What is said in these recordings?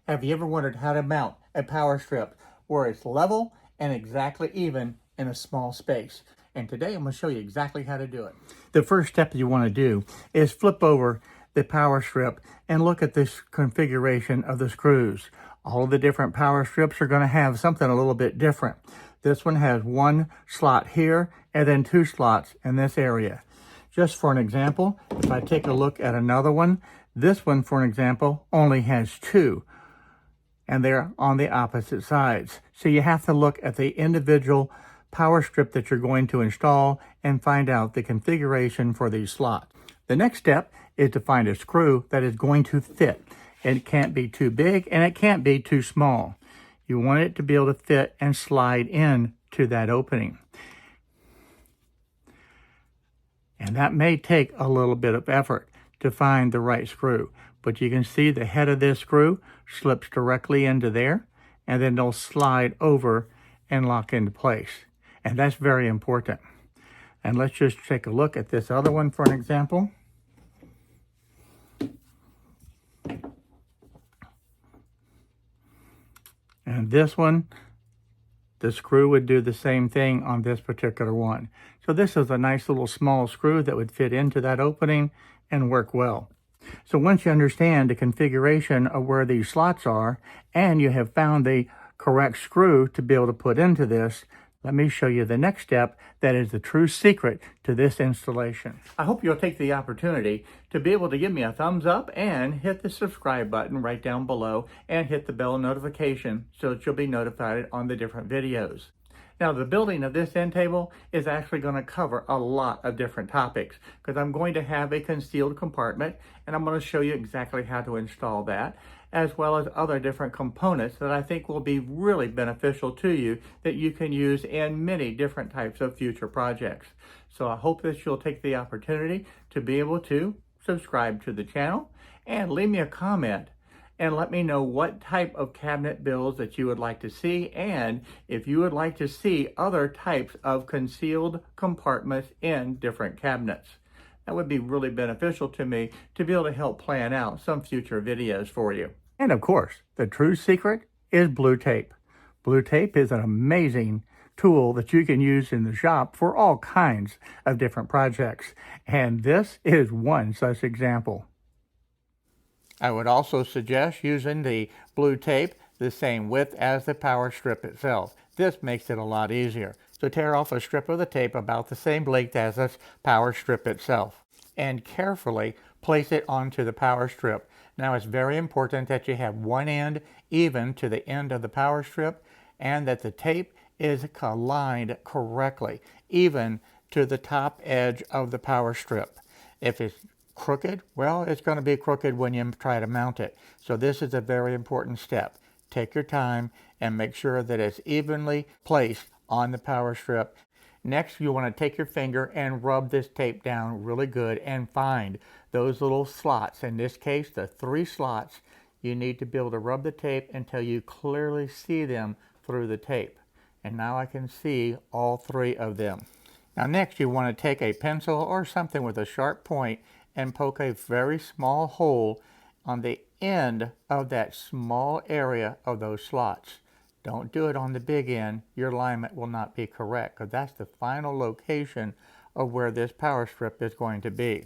Have you ever wondered how to mount a power strip where it's level and exactly even in a small space? And today I'm going to show you exactly how to do it. The first step you want to do is flip over the power strip and look at this configuration of the screws. All of the different power strips are going to have something a little bit different. This one has one slot here and then two slots in this area. Just for an example, if I take a look at another one, this one, for an example, only has two, and they're on the opposite sides. So you have to look at the individual power strip that you're going to install and find out the configuration for these slots. The next step is to find a screw that is going to fit. It can't be too big and it can't be too small. You want it to be able to fit and slide in to that opening. And that may take a little bit of effort to find the right screw. But you can see the head of this screw slips directly into there, and then they'll slide over and lock into place. And that's very important. And let's just take a look at this other one for an example. And this one, the screw would do the same thing on this particular one. So this is a nice little small screw that would fit into that opening and work well. So once you understand the configuration of where these slots are and you have found the correct screw to be able to put into this, let me show you the next step that is the true secret to this installation. I hope you'll take the opportunity to be able to give me a thumbs up and hit the subscribe button right down below and hit the bell notification so that you'll be notified on the different videos. Now, the building of this end table is actually going to cover a lot of different topics because I'm going to have a concealed compartment and I'm going to show you exactly how to install that, as well as other different components that I think will be really beneficial to you that you can use in many different types of future projects. So I hope that you'll take the opportunity to be able to subscribe to the channel and leave me a comment and let me know what type of cabinet builds that you would like to see, and if you would like to see other types of concealed compartments in different cabinets. That would be really beneficial to me to be able to help plan out some future videos for you. And of course, the true secret is blue tape. Blue tape is an amazing tool that you can use in the shop for all kinds of different projects. And this is one such example. I would also suggest using the blue tape the same width as the power strip itself. This makes it a lot easier. So tear off a strip of the tape about the same length as this power strip itself and carefully place it onto the power strip. Now it's very important that you have one end even to the end of the power strip and that the tape is aligned correctly, even to the top edge of the power strip. If it's crooked, well, it's going to be crooked when you try to mount it. So this is a very important step. Take your time and make sure that it's evenly placed on the power strip. Next, you want to take your finger and rub this tape down really good and find those little slots. In this case, the 3 slots. You need to be able to rub the tape until you clearly see them through the tape. And now I can see all 3 of them. Now next, you want to take a pencil or something with a sharp point and poke a very small hole on the end of that small area of those slots. Don't do it on the big end. Your alignment will not be correct because that's the final location of where this power strip is going to be.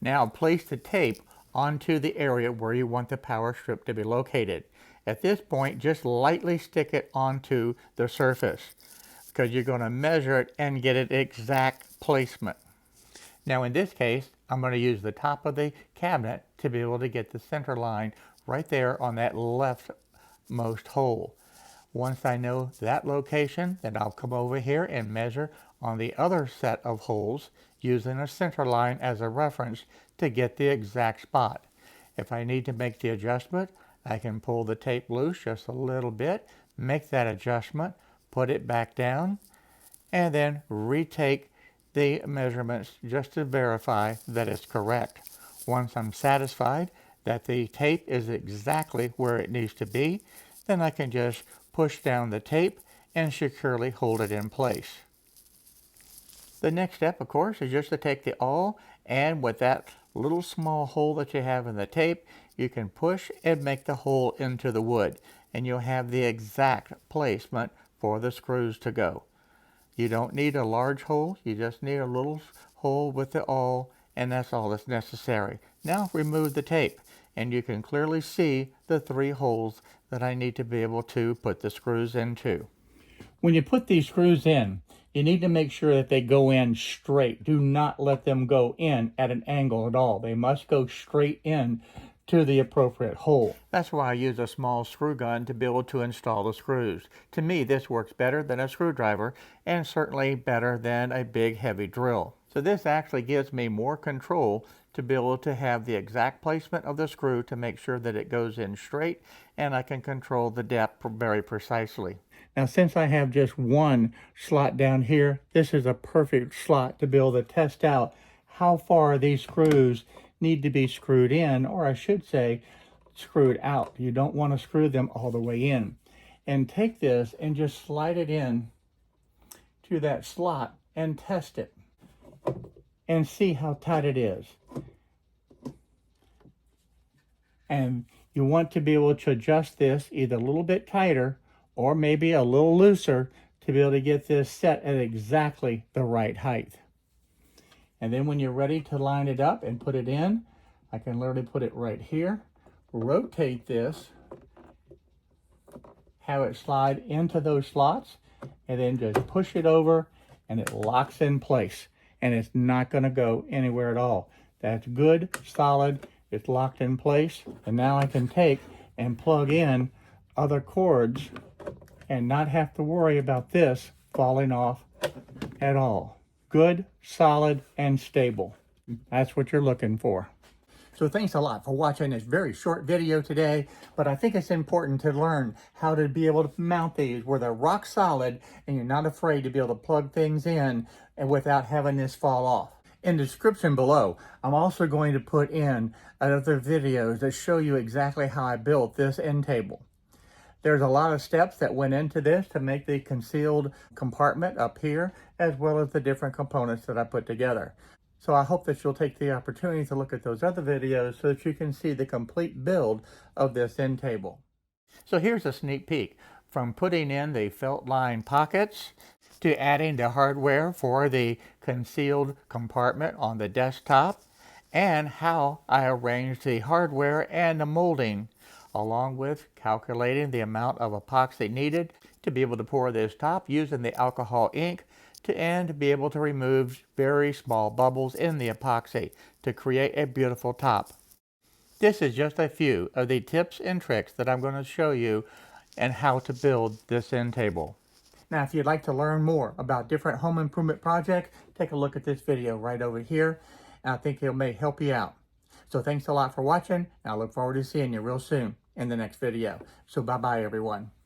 Now place the tape onto the area where you want the power strip to be located. At this point, just lightly stick it onto the surface because you're going to measure it and get it exact placement. Now in this case, I'm going to use the top of the cabinet to be able to get the center line right there on that leftmost hole. Once I know that location, then I'll come over here and measure on the other set of holes using a center line as a reference to get the exact spot. If I need to make the adjustment, I can pull the tape loose just a little bit, make that adjustment, put it back down, and then retake the measurements just to verify that it's correct. Once I'm satisfied that the tape is exactly where it needs to be, then I can just push down the tape and securely hold it in place. The next step, of course, is just to take the awl and with that little small hole that you have in the tape, you can push and make the hole into the wood, and you'll have the exact placement for the screws to go. You don't need a large hole, you just need a little hole with the awl, and that's all that's necessary. Now remove the tape, and you can clearly see the 3 holes that I need to be able to put the screws into. When you put these screws in, you need to make sure that they go in straight. Do not let them go in at an angle at all. They must go straight in to the appropriate hole. That's why I use a small screw gun to be able to install the screws. To me, this works better than a screwdriver, and certainly better than a big heavy drill. So this actually gives me more control to be able to have the exact placement of the screw to make sure that it goes in straight, and I can control the depth very precisely. Now, since I have just one slot down here, this is a perfect slot to be able to test out how far these screws need to be screwed in, or I should say screwed out. You don't want to screw them all the way in. And take this and just slide it in to that slot and test it and see how tight it is. And you want to be able to adjust this either a little bit tighter or maybe a little looser to be able to get this set at exactly the right height. And then when you're ready to line it up and put it in, I can literally put it right here, rotate this, have it slide into those slots, and then just push it over and it locks in place. And it's not going to go anywhere at all. That's good, solid, it's locked in place. And now I can take and plug in other cords and not have to worry about this falling off at all. Good, solid, and stable. That's what you're looking for. So thanks a lot for watching this very short video today, but I think it's important to learn how to be able to mount these where they're rock solid and you're not afraid to be able to plug things in and without having this fall off. In the description below, I'm also going to put in other videos that show you exactly how I built this end table. There's a lot of steps that went into this to make the concealed compartment up here, as well as the different components that I put together. So I hope that you'll take the opportunity to look at those other videos so that you can see the complete build of this end table. So here's a sneak peek from putting in the felt line pockets to adding the hardware for the concealed compartment on the desktop, and how I arranged the hardware and the molding, along with calculating the amount of epoxy needed to be able to pour this top using the alcohol ink and be able to remove very small bubbles in the epoxy to create a beautiful top. This is just a few of the tips and tricks that I'm going to show you and how to build this end table. Now, if you'd like to learn more about different home improvement projects, take a look at this video right over here, and I think it may help you out. So thanks a lot for watching, and I look forward to seeing you real soon in the next video. So bye-bye, everyone.